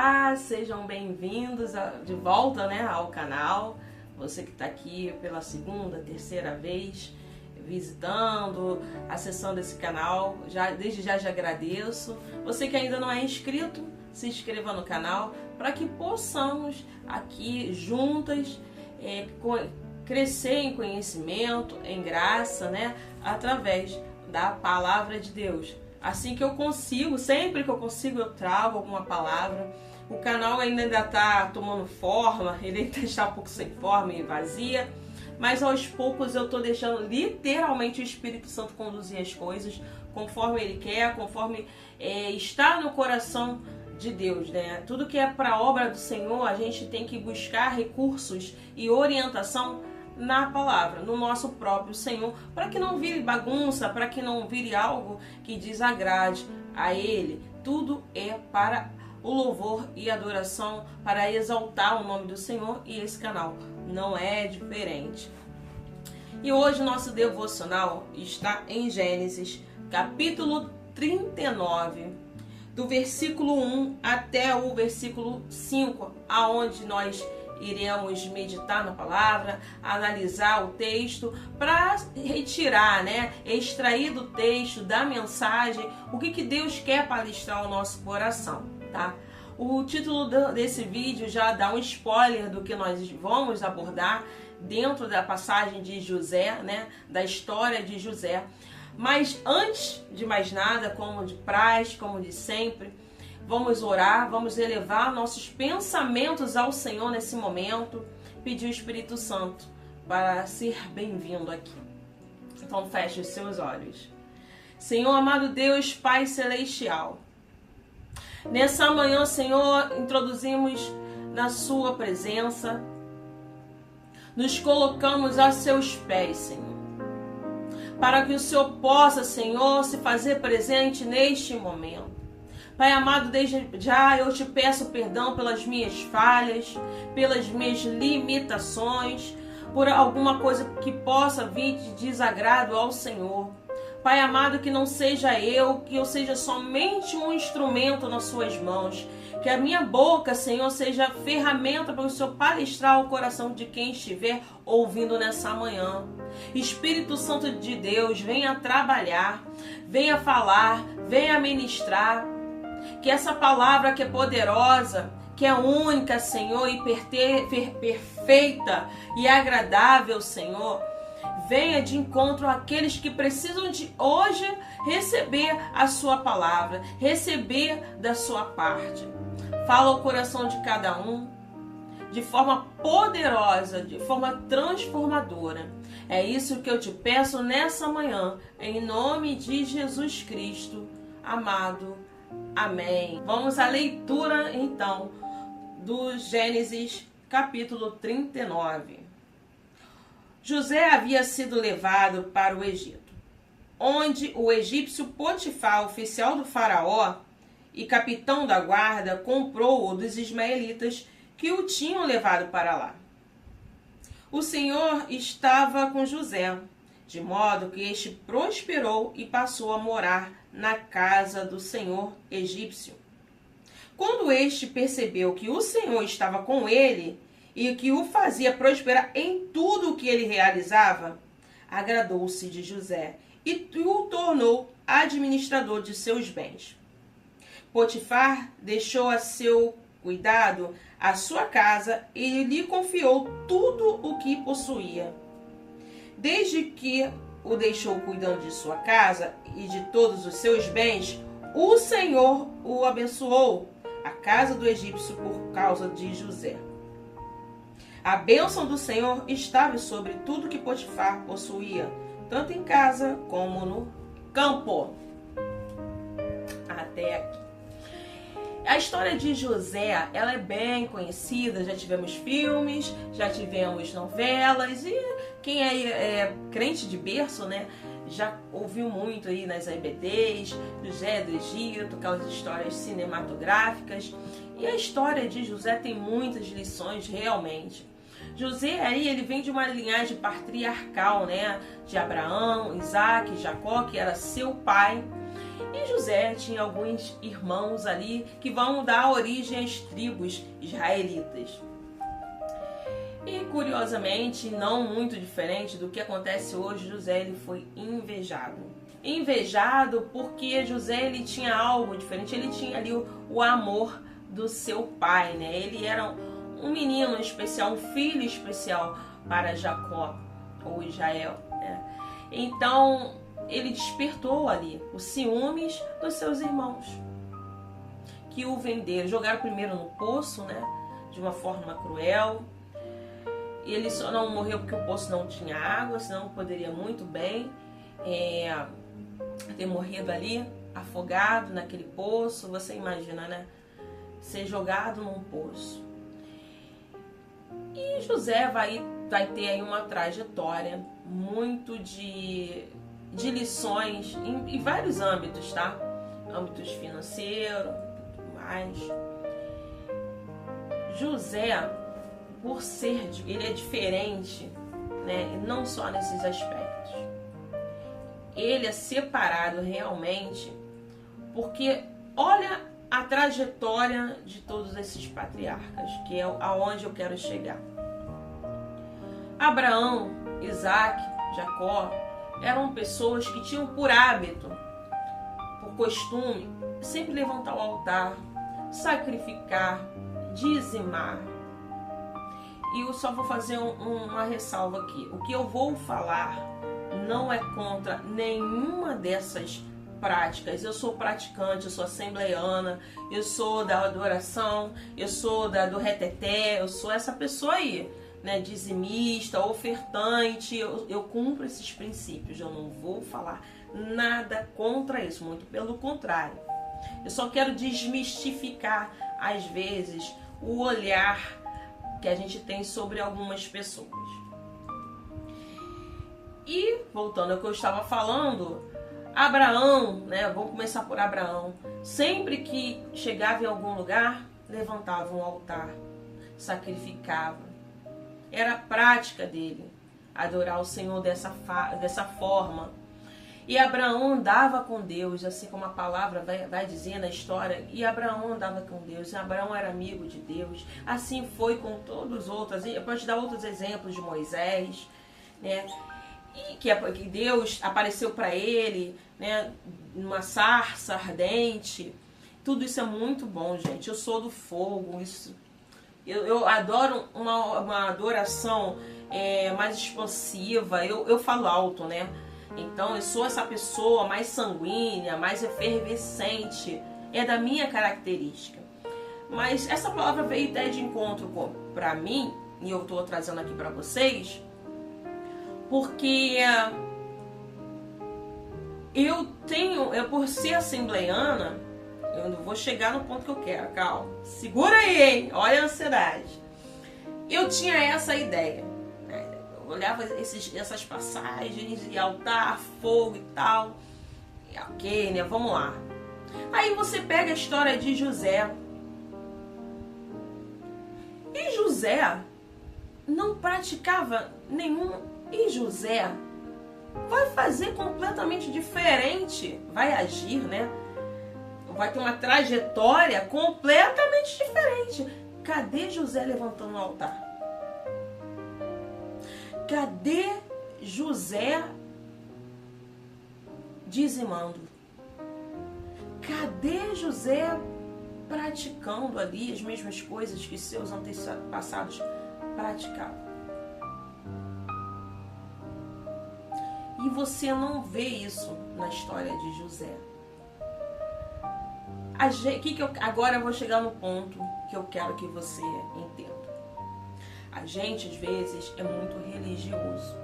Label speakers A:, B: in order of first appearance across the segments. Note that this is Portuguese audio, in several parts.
A: Olá, sejam bem-vindos de volta, ao canal. Você que está aqui pela segunda, terceira vez visitando, acessando esse canal, desde já agradeço. Você que ainda não é inscrito, se inscreva no canal para que possamos aqui juntas crescer em conhecimento, em graça, através da palavra de Deus. Assim que eu consigo, sempre que eu consigo, eu trago alguma palavra. O canal ainda está tomando forma, ele ainda está um pouco sem forma e vazia, mas aos poucos eu estou deixando literalmente o Espírito Santo conduzir as coisas conforme ele quer, conforme está no coração de Deus, Tudo que é para a obra do Senhor, a gente tem que buscar recursos e orientação na palavra, no nosso próprio Senhor, para que não vire bagunça, para que não vire algo que desagrade a Ele. Tudo é para o louvor e adoração, para exaltar o nome do Senhor, e esse canal não é diferente. E hoje o nosso devocional está em Gênesis, capítulo 39, do versículo 1 até o versículo 5, aonde nós iremos meditar na palavra, analisar o texto, para retirar, extrair do texto, da mensagem, o que Deus quer palestrar ao nosso coração, tá? O título desse vídeo já dá um spoiler do que nós vamos abordar dentro da passagem de José, da história de José. Mas antes de mais nada, como de praxe, como de sempre, vamos orar, vamos elevar nossos pensamentos ao Senhor nesse momento, pedir o Espírito Santo para ser bem-vindo aqui. Então feche os seus olhos. Senhor, amado Deus, Pai Celestial, nessa manhã, Senhor, introduzimos na sua presença, nos colocamos a seus pés, Senhor, para que o Senhor possa, Senhor, se fazer presente neste momento. Pai amado, desde já eu te peço perdão pelas minhas falhas, pelas minhas limitações, por alguma coisa que possa vir de desagrado ao Senhor. Pai amado, que não seja eu, que eu seja somente um instrumento nas suas mãos. Que a minha boca, Senhor, seja ferramenta para o Senhor palestrar o coração de quem estiver ouvindo nessa manhã. Espírito Santo de Deus, venha trabalhar, venha falar, venha ministrar. Que essa palavra que é poderosa, que é única, Senhor, e perfeita e agradável, Senhor, venha de encontro àqueles que precisam de hoje receber a sua palavra, receber da sua parte. Fala ao coração de cada um de forma poderosa, de forma transformadora. É isso que eu te peço nessa manhã, em nome de Jesus Cristo, amado. Amém. Vamos à leitura, então, do Gênesis, capítulo 39. José havia sido levado para o Egito, onde o egípcio Potifar, oficial do faraó e capitão da guarda, comprou-o dos ismaelitas que o tinham levado para lá. O Senhor estava com José, de modo que este prosperou e passou a morar na casa do senhor egípcio. Quando este percebeu que o Senhor estava com ele e que o fazia prosperar em tudo o que ele realizava, agradou-se de José e o tornou administrador de seus bens. Potifar deixou a seu cuidado a sua casa e lhe confiou tudo o que possuía. Desde que o deixou cuidando de sua casa e de todos os seus bens, o Senhor o abençoou, a casa do egípcio, por causa de José. A bênção do Senhor estava sobre tudo que Potifar possuía, tanto em casa como no campo. Até aqui. A história de José, ela é bem conhecida, já tivemos filmes, já tivemos novelas, e quem é crente de berço, já ouviu muito aí nas EBDs, José do Egito, aquelas histórias cinematográficas. E a história de José tem muitas lições realmente. José aí, ele vem de uma linhagem patriarcal, de Abraão, Isaac, Jacó, que era seu pai. E José tinha alguns irmãos ali que vão dar origem às tribos israelitas. E curiosamente, não muito diferente do que acontece hoje, José ele foi invejado. Invejado porque José ele tinha algo diferente, ele tinha ali o amor do seu pai, né? Ele era um menino especial, um filho especial para Jacó ou Israel, né? Então ele despertou ali os ciúmes dos seus irmãos que o venderam, jogaram primeiro no poço, né? De uma forma cruel. Ele só não morreu porque o poço não tinha água, senão poderia muito bem ter morrido ali, afogado naquele poço. Você imagina, né? Ser jogado num poço. E José vai ter aí uma trajetória muito de lições em vários âmbitos, tá? Âmbitos financeiros, tudo mais. José, por ser, ele é diferente, né? E não só nesses aspectos. Ele é separado realmente porque olha a trajetória de todos esses patriarcas, que é aonde eu quero chegar. Abraão, Isaac, Jacó eram pessoas que tinham por hábito, por costume, sempre levantar o altar, sacrificar, dizimar. E eu só vou fazer uma ressalva aqui. O que eu vou falar não é contra nenhuma dessas práticas. Eu sou praticante, eu sou assembleiana, eu sou da adoração, eu sou do reteté, eu sou essa pessoa aí, né? Dizimista, ofertante, eu cumpro esses princípios. Eu não vou falar nada contra isso, muito pelo contrário. Eu só quero desmistificar, às vezes, o olhar que a gente tem sobre algumas pessoas. E, voltando ao que eu estava falando, Abraão, né? Vamos começar por Abraão. Sempre que chegava em algum lugar, levantava um altar, sacrificava. Era a prática dele, adorar o Senhor dessa forma. E Abraão andava com Deus, assim como a palavra vai dizer na história. E Abraão andava com Deus, e Abraão era amigo de Deus. Assim foi com todos os outros. Eu posso te dar outros exemplos de Moisés, né? E que Deus apareceu para ele, né? Numa sarça ardente. Tudo isso é muito bom, gente. Eu sou do fogo. Eu adoro uma adoração mais expansiva. Eu falo alto, né? Então eu sou essa pessoa mais sanguínea, mais efervescente. É da minha característica. Mas essa palavra veio até de encontro para mim, e eu estou trazendo aqui para vocês, porque eu por ser assembleiana, eu não vou chegar no ponto que eu quero, calma. Segura aí, hein? Olha a ansiedade. Eu tinha essa ideia. Olhava essas passagens de altar, fogo e tal. E ok, né? Vamos lá. Aí você pega a história de José. E José não praticava nenhum. E José vai fazer completamente diferente. Vai agir, né? Vai ter uma trajetória completamente diferente. Cadê José levantando o altar? Cadê José dizimando? Cadê José praticando ali as mesmas coisas que seus antepassados praticavam? E você não vê isso na história de José. Agora eu vou chegar no ponto que eu quero que você entenda. A gente, às vezes, é muito religioso.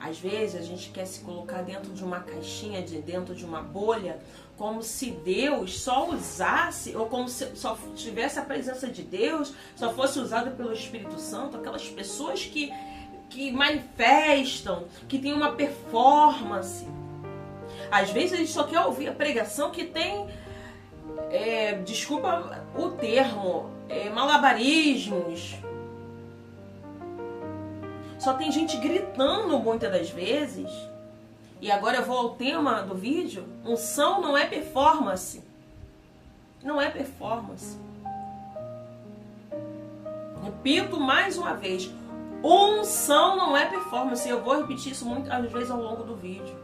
A: Às vezes, a gente quer se colocar dentro de uma caixinha, dentro de uma bolha, como se Deus só usasse, ou como se só tivesse a presença de Deus, só fosse usada pelo Espírito Santo, aquelas pessoas que manifestam, que tem uma performance. Às vezes, a gente só quer ouvir a pregação que tem, desculpa o termo, malabarismos. Só tem gente gritando muitas das vezes E agora eu vou ao tema do vídeo. Unção não é performance. Não é performance. Repito mais uma vez. Unção não é performance. Eu vou repetir isso muitas vezes ao longo do vídeo.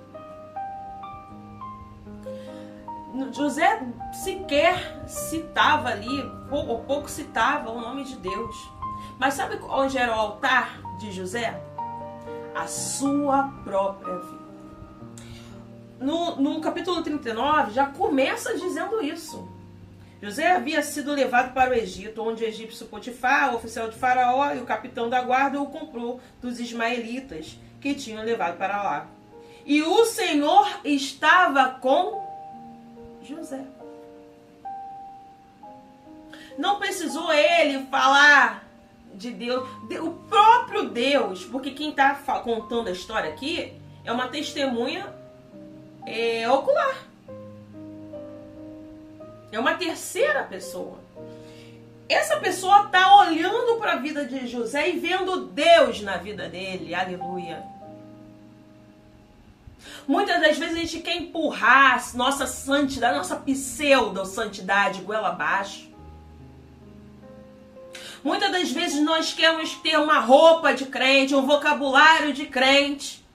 A: José sequer citava ali, ou pouco citava o nome de Deus. Mas sabe onde era o altar de José? A sua própria vida. No capítulo 39 já começa dizendo isso. José havia sido levado para o Egito, onde o egípcio Potifar, o oficial de Faraó e o capitão da guarda o comprou dos ismaelitas que tinham levado para lá. E o Senhor estava com José. Não precisou ele falar de Deus, o próprio Deus, porque quem está contando a história aqui é uma testemunha ocular. É uma terceira pessoa. Essa pessoa está olhando para a vida de José e vendo Deus na vida dele. Aleluia. Muitas das vezes a gente quer empurrar nossa santidade, nossa pseudo-santidade goela abaixo. Muitas das vezes nós queremos ter uma roupa de crente, um vocabulário de crente.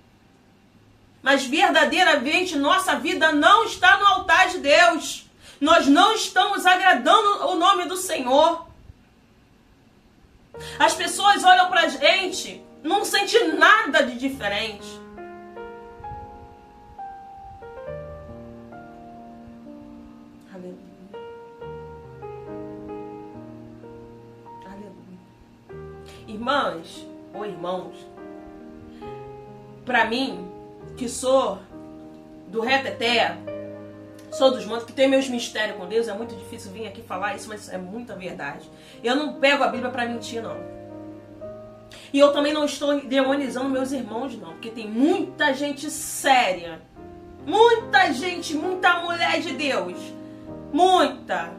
A: Mas verdadeiramente nossa vida não está no altar de Deus. Nós não estamos agradando o nome do Senhor. As pessoas olham pra gente, não sentem nada de diferente. Aleluia. Aleluia. Irmãs ou irmãos, pra mim, que sou do reteté, sou dos montes, que tem meus mistérios com Deus, é muito difícil vir aqui falar isso, mas é muita verdade. Eu não pego a Bíblia pra mentir, não. E eu também não estou demonizando meus irmãos, não, porque tem muita gente séria, muita gente, muita mulher de Deus, muita,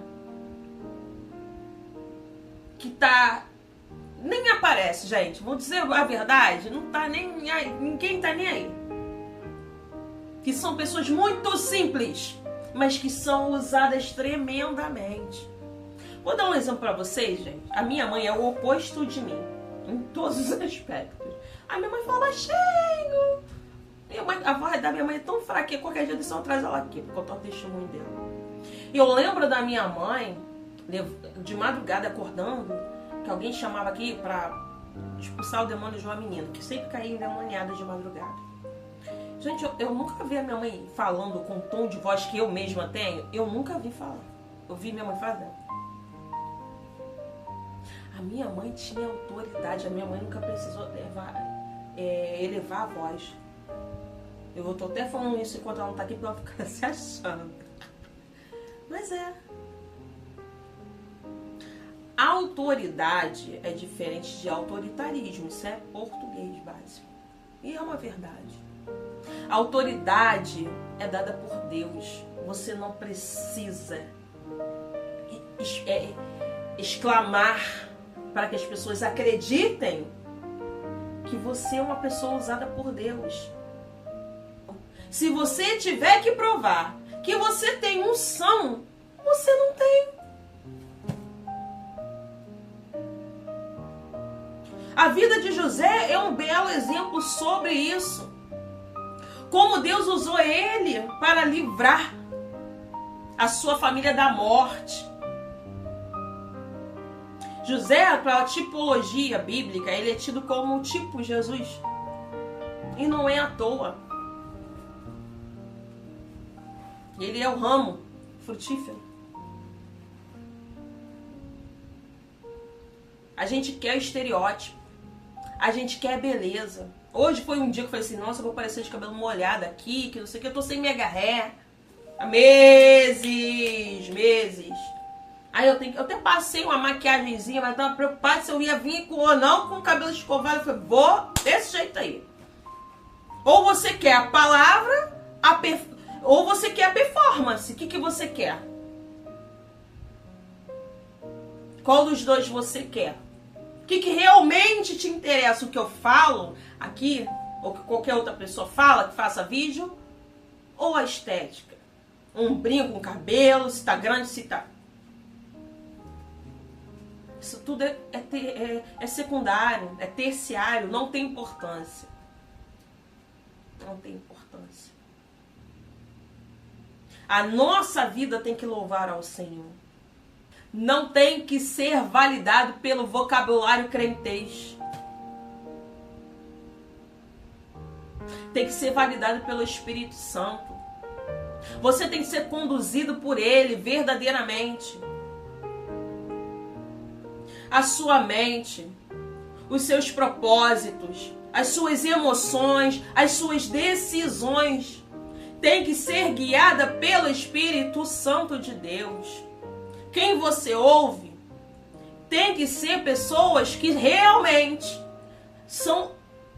A: que tá, nem aparece, gente, vou dizer a verdade, não tá nem aí, ninguém tá nem aí. Que são pessoas muito simples, mas que são usadas tremendamente. Vou dar um exemplo para vocês, gente. A minha mãe é o oposto de mim, em todos os aspectos. A minha mãe fala baixinho. A voz da minha mãe é tão fraca que qualquer dia eu traz ela aqui, porque eu tô testemunho dela. E eu lembro da minha mãe, de madrugada acordando, que alguém chamava aqui para expulsar o demônio de uma menina, que sempre caía endemoniada de madrugada. Gente, eu nunca vi a minha mãe falando com o tom de voz que eu mesma tenho. Eu nunca vi falar. Eu vi minha mãe fazendo. A minha mãe tinha autoridade. A minha mãe nunca precisou elevar a voz. Eu tô até falando isso enquanto ela não tá aqui pra ela ficar se achando. Mas é. Autoridade é diferente de autoritarismo. Isso é português básico. E é uma verdade. A autoridade é dada por Deus. Você não precisa exclamar para que as pessoas acreditem que você é uma pessoa usada por Deus. Se você tiver que provar que você tem unção, você não tem. A vida de José é um belo exemplo sobre isso. Como Deus usou ele para livrar a sua família da morte. José, pela tipologia bíblica, ele é tido como o tipo Jesus. E não é à toa. Ele é o ramo frutífero. A gente quer o estereótipo. A gente quer beleza. Hoje foi um dia que eu falei assim, nossa, eu vou parecer de cabelo molhado aqui, que não sei o que, eu tô sem mega hair. Há meses. Aí eu até passei uma maquiagemzinha, mas tava preocupada se eu ia vir ou não com o cabelo escovado. Eu falei, vou desse jeito aí. Ou você quer a palavra, ou você quer a performance. O que você quer? Qual dos dois você quer? O que realmente te interessa? O que eu falo aqui ou que qualquer outra pessoa fala que faça vídeo, ou a estética. Um brinco, um cabelo, se tá grande, se tá... Isso tudo é secundário, é terciário, não tem importância. Não tem importância. A nossa vida tem que louvar ao Senhor. Não tem que ser validado pelo vocabulário crentez. Tem que ser validado pelo Espírito Santo. Você tem que ser conduzido por Ele verdadeiramente. A sua mente, os seus propósitos, as suas emoções, as suas decisões tem que ser guiada pelo Espírito Santo de Deus. Quem você ouve tem que ser pessoas que realmente são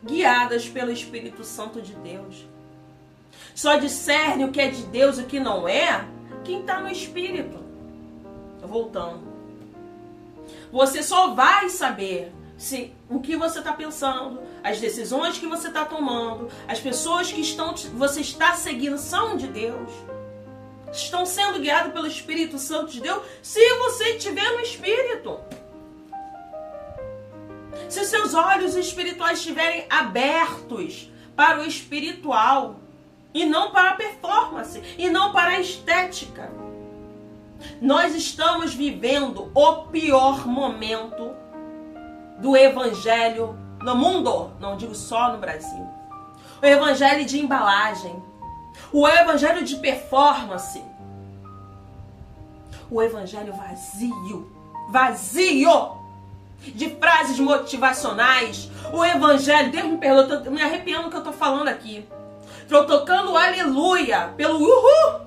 A: guiadas pelo Espírito Santo de Deus. Só discerne o que é de Deus e o que não é quem está no Espírito. Voltando. Você só vai saber se o que você está pensando, as decisões que você está tomando, as pessoas que você está seguindo são de Deus, estão sendo guiados pelo Espírito Santo de Deus, se você estiver no Espírito. Se seus olhos espirituais estiverem abertos para o espiritual, e não para a performance, e não para a estética. Nós estamos vivendo o pior momento do evangelho no mundo, não digo só no Brasil. O evangelho de embalagem, o evangelho de performance, o evangelho vazio de frases motivacionais, o evangelho, Deus me perdoa, tô me arrepiando que eu tô falando aqui. Tô tocando aleluia pelo uhul.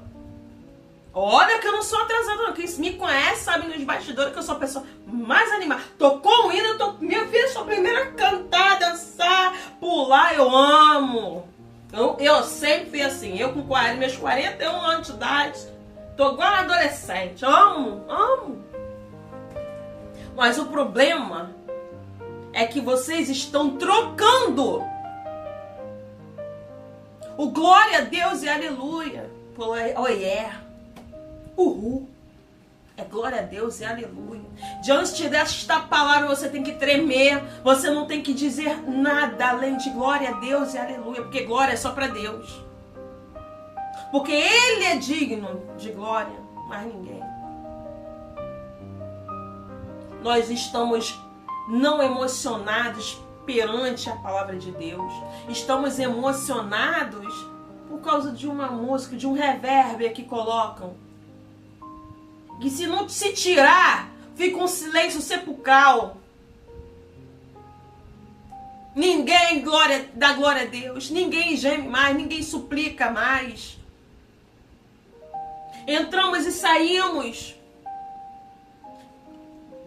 A: Olha que eu não sou atrasada, não. Quem me conhece sabe nos bastidores que eu sou a pessoa mais animada. Tocou um hino, minha filha, sou a primeira a cantar, dançar, pular, eu amo. Eu sempre fui assim, eu com meus 41 anos de idade, tô igual uma adolescente, amo. Mas o problema é que vocês estão trocando o glória a Deus e aleluia por uhul. É glória a Deus e aleluia. Diante desta palavra você tem que tremer. Você não tem que dizer nada além de glória a Deus e aleluia. Porque glória é só para Deus. Porque Ele é digno de glória, mas ninguém. Nós estamos não emocionados perante a palavra de Deus. Estamos emocionados por causa de uma música, de um reverb que colocam. Que se não se tirar, fica um silêncio sepulcral. Ninguém dá glória a Deus. Ninguém geme mais, ninguém suplica mais. Entramos e saímos.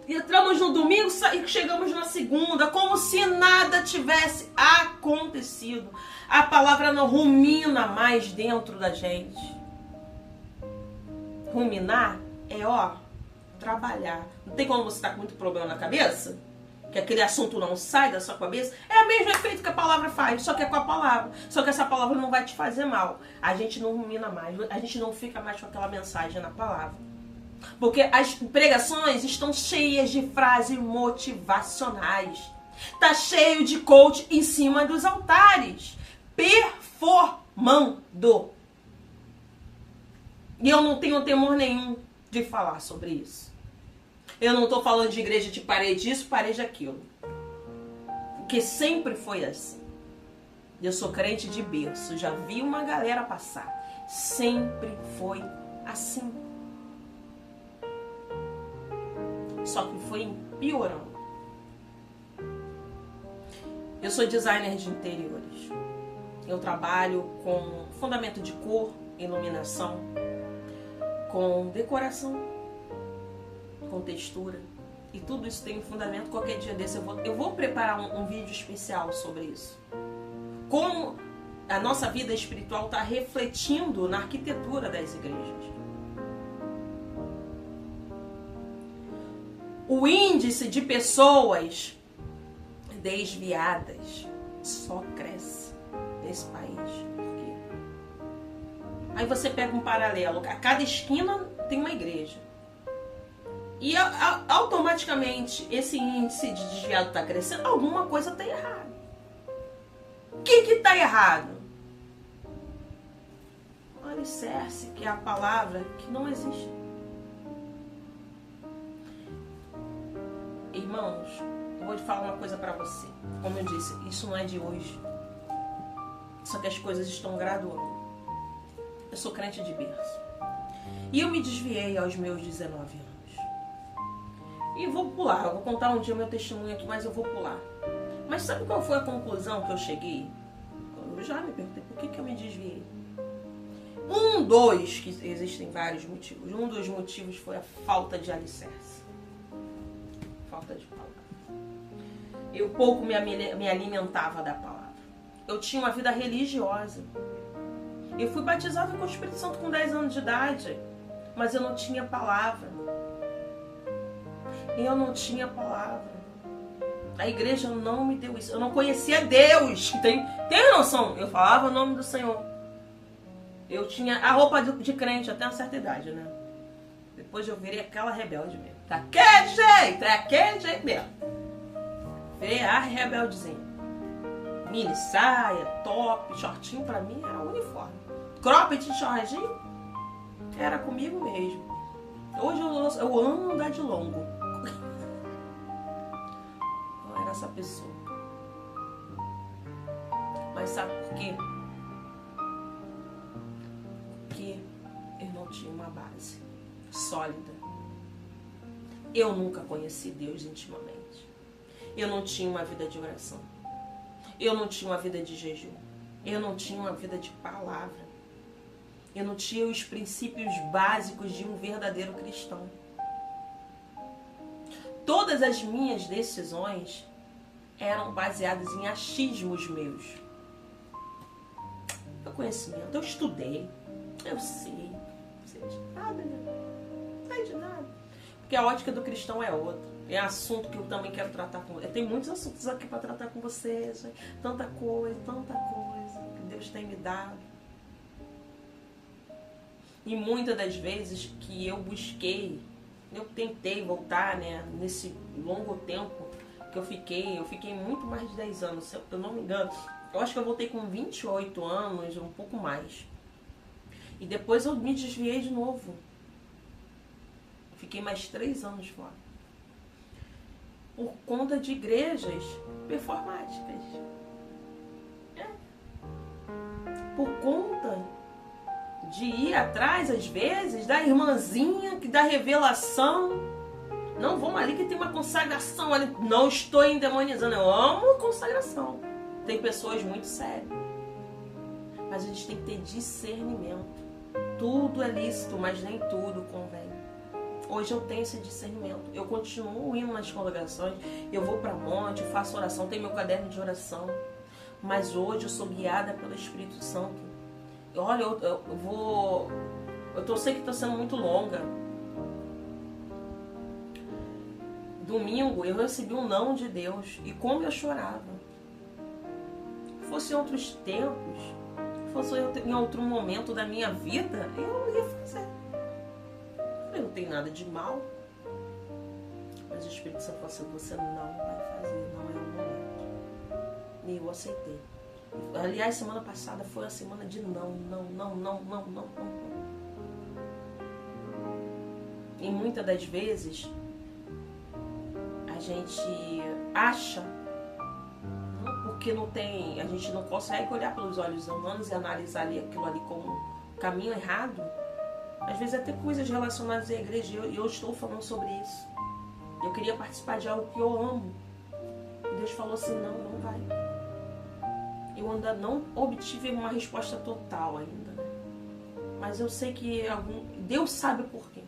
A: Entramos no domingo e chegamos na segunda, como se nada tivesse acontecido. A palavra não rumina mais dentro da gente. Ruminar é, trabalhar. Não tem quando você está com muito problema na cabeça? Que aquele assunto não sai da sua cabeça? É o mesmo efeito que a palavra faz, só que é com a palavra. Só que essa palavra não vai te fazer mal. A gente não rumina mais, a gente não fica mais com aquela mensagem na palavra. Porque as pregações estão cheias de frases motivacionais. Tá cheio de coach em cima dos altares. Performando. E eu não tenho temor nenhum de falar sobre isso. Eu não estou falando de igreja de parede isso, parede aquilo. Porque sempre foi assim. Eu sou crente de berço. Já vi uma galera passar. Sempre foi assim. Só que foi piorando. Eu sou designer de interiores. Eu trabalho com fundamento de cor, iluminação, com decoração, com textura. E tudo isso tem um fundamento. Qualquer dia desse eu vou preparar um vídeo especial sobre isso. Como a nossa vida espiritual está refletindo na arquitetura das igrejas. O índice de pessoas desviadas só cresce. nesse país. Por quê? Aí você pega um paralelo. A cada esquina tem uma igreja. E automaticamente esse índice de desviado está crescendo. Alguma coisa está errada. O que está errado? O alicerce, que é a palavra que não existe. Irmãos, eu vou te falar uma coisa para você. Como eu disse, isso não é de hoje. Só que as coisas estão graduando. Eu sou crente de berço. E eu me desviei aos meus 19 anos. E vou pular. Eu vou contar um dia o meu testemunho aqui, mas eu vou pular. Mas sabe qual foi a conclusão que eu cheguei? Eu já me perguntei por que eu me desviei. Que existem vários motivos. Um dos motivos foi a falta de alicerce. Falta de palavra. Eu pouco me alimentava da palavra. Eu tinha uma vida religiosa. Eu fui batizada com o Espírito Santo com 10 anos de idade. Mas eu não tinha palavra. Eu não tinha palavra. A igreja não me deu isso. Eu não conhecia Deus. Tem noção? Eu falava o nome do Senhor. Eu tinha a roupa de crente até uma certa idade, né? Depois eu virei aquela rebelde mesmo. Daquele jeito mesmo. Virei a rebeldezinha. Mini saia, top, shortinho pra mim era uniforme. Cropped de shortinho era comigo mesmo. Hoje eu amo andar de longo. Não era essa pessoa. Mas sabe por quê? Porque eu não tinha uma base sólida. Eu nunca conheci Deus intimamente. Eu não tinha uma vida de oração. Eu não tinha uma vida de jejum. Eu não tinha uma vida de palavra. Eu não tinha os princípios básicos de um verdadeiro cristão. Todas as minhas decisões eram baseadas em achismos meus. Meu conhecimento, eu estudei, eu sei. Não sei de nada, né? Não sei de nada. Porque a ótica do cristão é outra. É assunto que eu também quero tratar com você. Tem muitos assuntos aqui para tratar com vocês. Tanta coisa que Deus tem me dado. E muitas das vezes que eu busquei, eu tentei voltar, né, nesse longo tempo que eu fiquei muito mais de 10 anos, se eu não me engano. Eu acho que eu voltei com 28 anos, um pouco mais. E depois eu me desviei de novo. Fiquei mais 3 anos fora. Por conta de igrejas performáticas. Por conta de ir atrás, às vezes, da irmãzinha que dá revelação. Não, vamos ali que tem uma consagração ali. Não estou endemonizando, eu amo consagração. Tem pessoas muito sérias. Mas a gente tem que ter discernimento. Tudo é lícito, mas nem tudo convém. Hoje eu tenho esse discernimento. Eu continuo indo nas congregações, eu vou para monte, eu faço oração, tenho meu caderno de oração. Mas hoje eu sou guiada pelo Espírito Santo. Olha, eu sei que está sendo muito longa. Domingo eu recebi um não de Deus. E como eu chorava. Se fosse em outros tempos, se fosse em outro momento da minha vida, eu ia fazer. Eu não tenho nada de mal. Mas o Espírito Santo falou assim, você não vai fazer, não é o momento. E eu aceitei. Aliás, semana passada foi uma semana de não. E muitas das vezes a gente acha, porque não tem, a gente não consegue olhar pelos olhos humanos e analisar aquilo ali como um caminho errado. Às vezes até coisas relacionadas à igreja, e eu estou falando sobre isso. Eu queria participar de algo que eu amo. E Deus falou assim, não vai. Eu ainda não obtive uma resposta total ainda. Mas eu sei que Deus sabe por quê.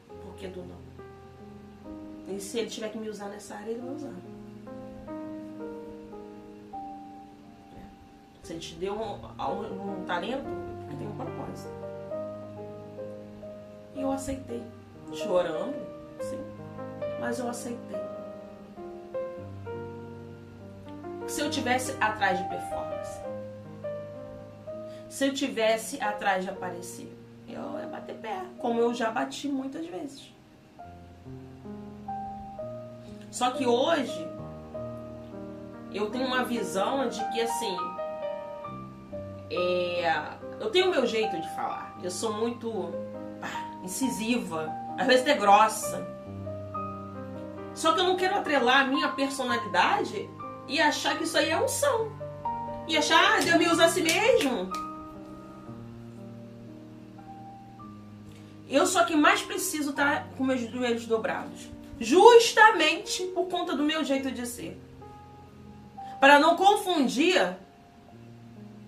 A: Por que do não. E se Ele tiver que me usar nessa área, Ele vai usar. Se Ele te deu um talento, porque tem um propósito. E eu aceitei. Chorando, sim. Mas eu aceitei. Se eu tivesse atrás de performance, se eu tivesse atrás de aparecer? Eu ia bater pé, como eu já bati muitas vezes. Só que hoje eu tenho uma visão de que assim, eu tenho o meu jeito de falar. Eu sou muito incisiva, às vezes até grossa. Só que eu não quero atrelar a minha personalidade e achar que isso aí é unção. E achar, Deus me usa assim mesmo. Eu só que mais preciso estar com meus joelhos dobrados. Justamente por conta do meu jeito de ser. Para não confundir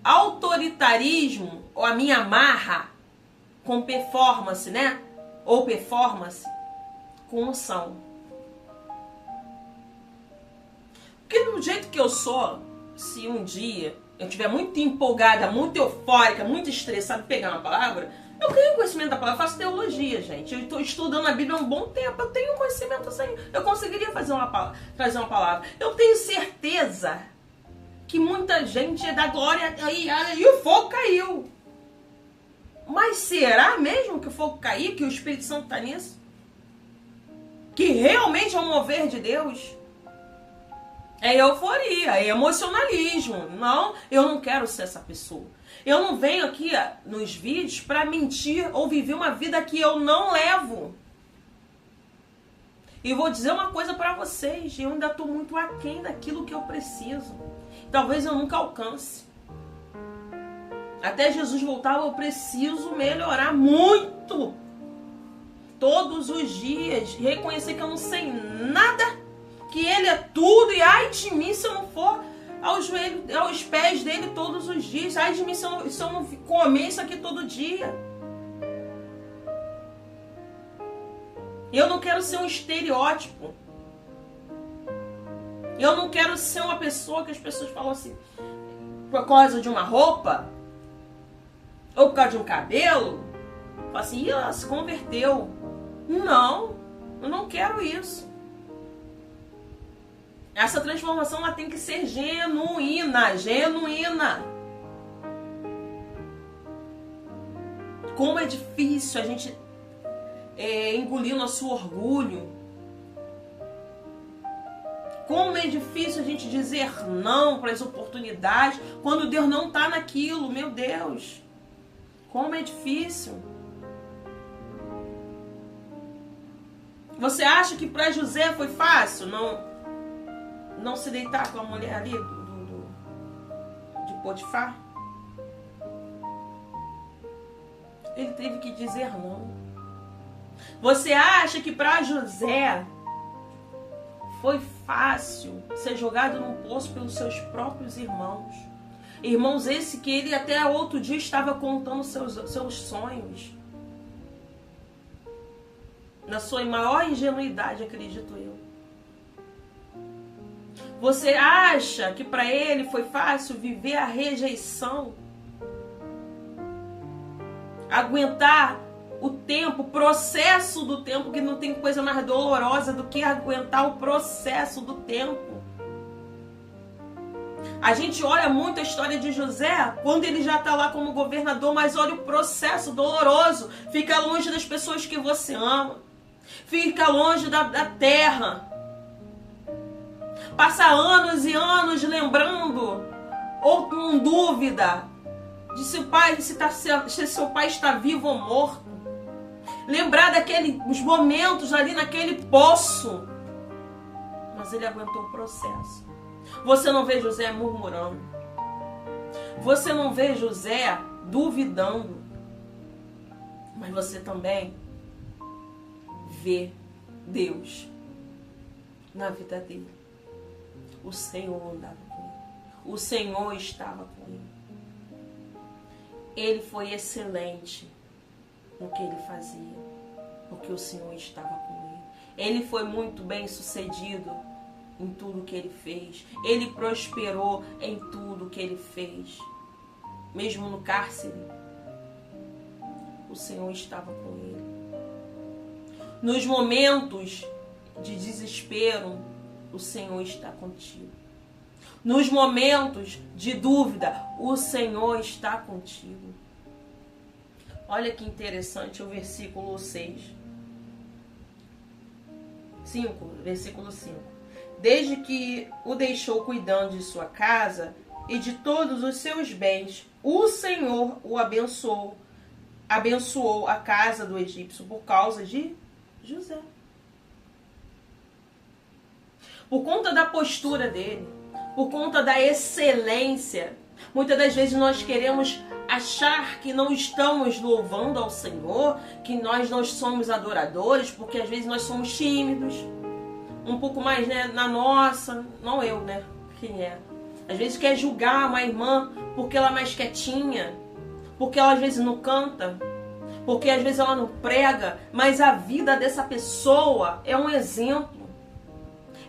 A: autoritarismo ou a minha marra com performance, né? Ou performance com unção. Porque do jeito que eu sou, se um dia eu estiver muito empolgada, muito eufórica, muito estressada, pegar uma palavra, eu tenho conhecimento da palavra, faço teologia, gente. Eu estou estudando a Bíblia há um bom tempo, eu tenho conhecimento assim. Eu conseguiria trazer uma palavra. Eu tenho certeza que muita gente é da glória e o fogo caiu. Mas será mesmo que o fogo caiu, que o Espírito Santo está nisso? Que realmente é um mover de Deus? É euforia, é emocionalismo. Não, eu não quero ser essa pessoa. Eu não venho aqui nos vídeos para mentir ou viver uma vida que eu não levo. E vou dizer uma coisa para vocês, eu ainda estou muito aquém daquilo que eu preciso. Talvez eu nunca alcance. Até Jesus voltar, eu preciso melhorar muito. Todos os dias. Reconhecer que eu não sei nada. Que Ele é tudo. E ai de mim se eu não for aos pés dele todos os dias. Ai de mim se eu não comer isso aqui todo dia. Eu não quero ser um estereótipo. Eu não quero ser uma pessoa que as pessoas falam assim, por causa de uma roupa, ou por causa de um cabelo, falam assim, ela se converteu. Não, eu não quero isso. Essa transformação ela tem que ser genuína, genuína. Como é difícil a gente engolir nosso orgulho. Como é difícil a gente dizer não para as oportunidades quando Deus não está naquilo, meu Deus. Como é difícil. Você acha que para José foi fácil não se deitar com a mulher ali de Potifar? Ele teve que dizer não. Você acha que para José foi fácil ser jogado num poço pelos seus próprios irmãos? Irmãos esse que ele até outro dia estava contando seus sonhos. Na sua maior ingenuidade, acredito eu. Você acha que para ele foi fácil viver a rejeição? Aguentar o tempo, o processo do tempo, que não tem coisa mais dolorosa do que aguentar o processo do tempo. A gente olha muito a história de José quando ele já está lá como governador, mas olha o processo doloroso. Fica longe das pessoas que você ama. Fica longe da terra. Passa anos e anos lembrando ou com dúvida de se seu pai está vivo ou morto. Lembrar daqueles momentos ali naquele poço. Mas ele aguentou o processo. Você não vê José murmurando. Você não vê José duvidando. Mas você também vê Deus na vida dele. O Senhor andava com ele. O Senhor estava com ele. Ele foi excelente no que ele fazia, porque o Senhor estava com ele. Ele foi muito bem sucedido em tudo que ele fez. Ele prosperou em tudo que ele fez. Mesmo no cárcere, o Senhor estava com ele. Nos momentos de desespero, o Senhor está contigo. Nos momentos de dúvida, o Senhor está contigo. Olha que interessante o versículo 6. 5, versículo 5. Desde que o deixou cuidando de sua casa e de todos os seus bens, o Senhor o abençoou a casa do egípcio por causa de José. Por conta da postura dele, por conta da excelência. Muitas das vezes nós queremos achar que não estamos louvando ao Senhor, que nós não somos adoradores, porque às vezes nós somos tímidos, um pouco mais, né, na nossa, não eu, né, quem é. Às vezes quer julgar uma irmã porque ela é mais quietinha, porque ela às vezes não canta, porque às vezes ela não prega, mas a vida dessa pessoa é um exemplo.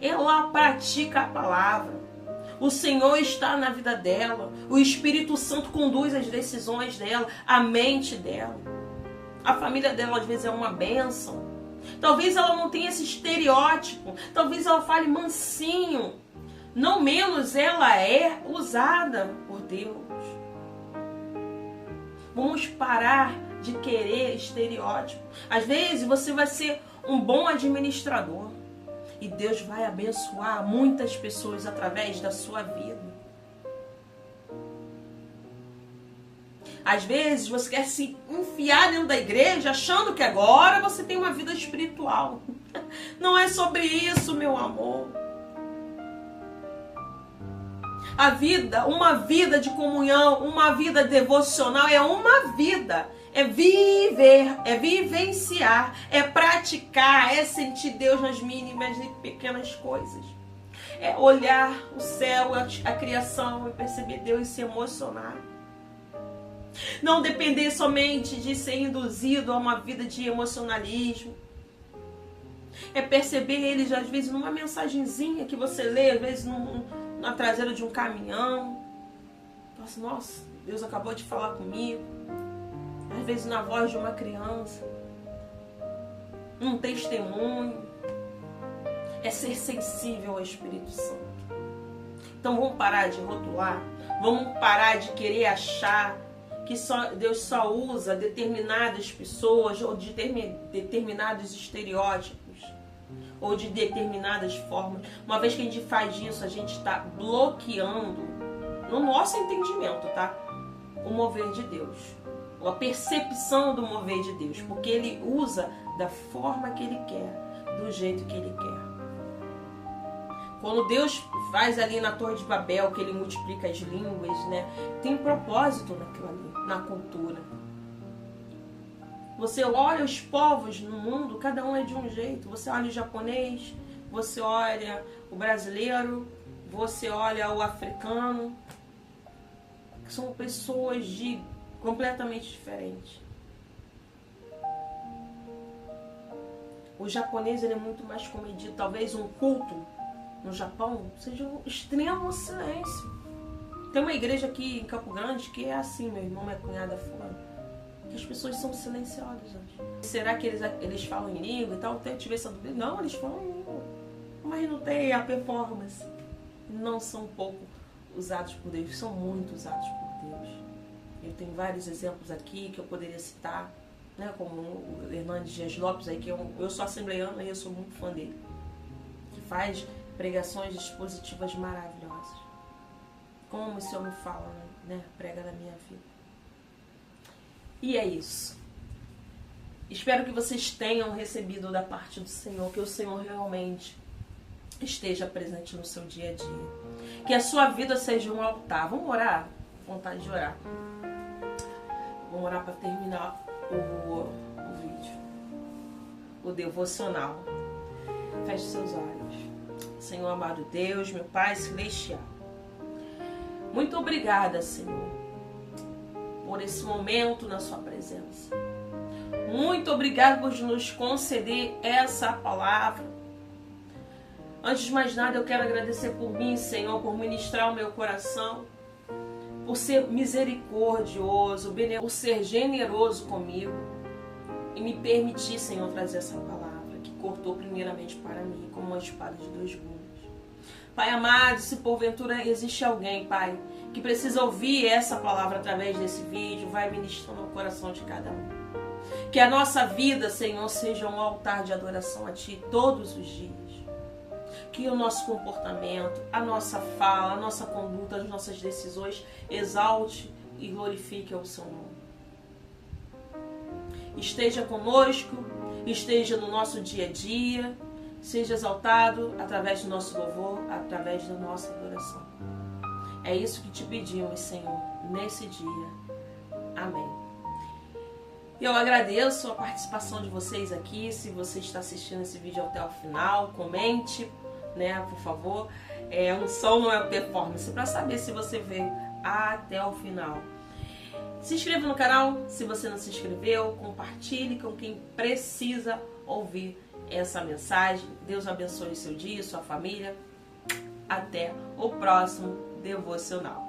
A: Ela pratica a palavra. O Senhor está na vida dela. O Espírito Santo conduz as decisões dela, a mente dela. A família dela às vezes é uma bênção. Talvez ela não tenha esse estereótipo. Talvez ela fale mansinho. Não menos ela é usada por Deus. Vamos parar de querer estereótipo. Às vezes você vai ser um bom administrador. E Deus vai abençoar muitas pessoas através da sua vida. Às vezes você quer se enfiar dentro da igreja achando que agora você tem uma vida espiritual. Não é sobre isso, meu amor. A vida, uma vida de comunhão, uma vida devocional é uma vida. É viver, é vivenciar, é praticar, é sentir Deus nas mínimas e pequenas coisas. É olhar o céu, a criação e perceber Deus e se emocionar. Não depender somente de ser induzido a uma vida de emocionalismo. É perceber Ele, às vezes, numa mensagenzinha que você lê, às vezes na traseira de um caminhão. Nossa, Deus acabou de falar comigo. Às vezes na voz de uma criança, um testemunho. É ser sensível ao Espírito Santo. Então vamos parar de rotular, vamos parar de querer achar que Deus só usa determinadas pessoas ou de determinados estereótipos ou de determinadas formas. Uma vez que a gente faz isso, a gente está bloqueando, no nosso entendimento, tá? O mover de Deus. A percepção do mover de Deus, porque Ele usa da forma que Ele quer, do jeito que Ele quer. Quando Deus faz ali na Torre de Babel, que Ele multiplica as línguas, né? Tem um propósito naquilo ali, na cultura. Você olha os povos no mundo, cada um é de um jeito. Você olha o japonês, você olha o brasileiro, você olha o africano. São pessoas completamente diferente. O japonês ele é muito mais comedido. Talvez um culto no Japão seja um extremo silêncio. Tem uma igreja aqui em Campo Grande que é assim, meu irmão, minha cunhada fulano, que as pessoas são silenciosas. Será que eles falam em língua e tal? Eu tive essa dúvida. Não, eles falam em língua, mas não tem a performance. Não são pouco usados por Deus, são muito usados por Deus. Eu tenho vários exemplos aqui que eu poderia citar, né, como o Hernandes Dias Lopes, aí, que eu sou assembleiana e eu sou muito fã dele, que faz pregações expositivas maravilhosas. Como esse homem fala, né, prega na minha vida. E é isso. Espero que vocês tenham recebido da parte do Senhor, que o Senhor realmente esteja presente no seu dia a dia. Que a sua vida seja um altar. Vamos orar? Vontade de orar. Vamos orar para terminar o vídeo. O devocional. Feche seus olhos. Senhor amado Deus, meu Pai celestial. Muito obrigada, Senhor, por esse momento na sua presença. Muito obrigada por nos conceder essa palavra. Antes de mais nada, eu quero agradecer por mim, Senhor, por ministrar o meu coração, por ser misericordioso, por ser generoso comigo e me permitir, Senhor, trazer essa palavra que cortou primeiramente para mim como uma espada de dois gumes. Pai amado, se porventura existe alguém, Pai, que precisa ouvir essa palavra através desse vídeo, vai ministrando no coração de cada um. Que a nossa vida, Senhor, seja um altar de adoração a Ti todos os dias. Que o nosso comportamento, a nossa fala, a nossa conduta, as nossas decisões exalte e glorifique ao Seu nome. Esteja conosco, esteja no nosso dia a dia, seja exaltado através do nosso louvor, através da nossa adoração. É isso que te pedimos, Senhor, nesse dia. Amém. Eu agradeço a participação de vocês aqui. Se você está assistindo esse vídeo até o final, comente, né, por favor. Um som não é performance, para saber se você veio até o final. Se inscreva no canal, se você não se inscreveu, compartilhe com quem precisa ouvir essa mensagem. Deus abençoe o seu dia, sua família. Até o próximo devocional.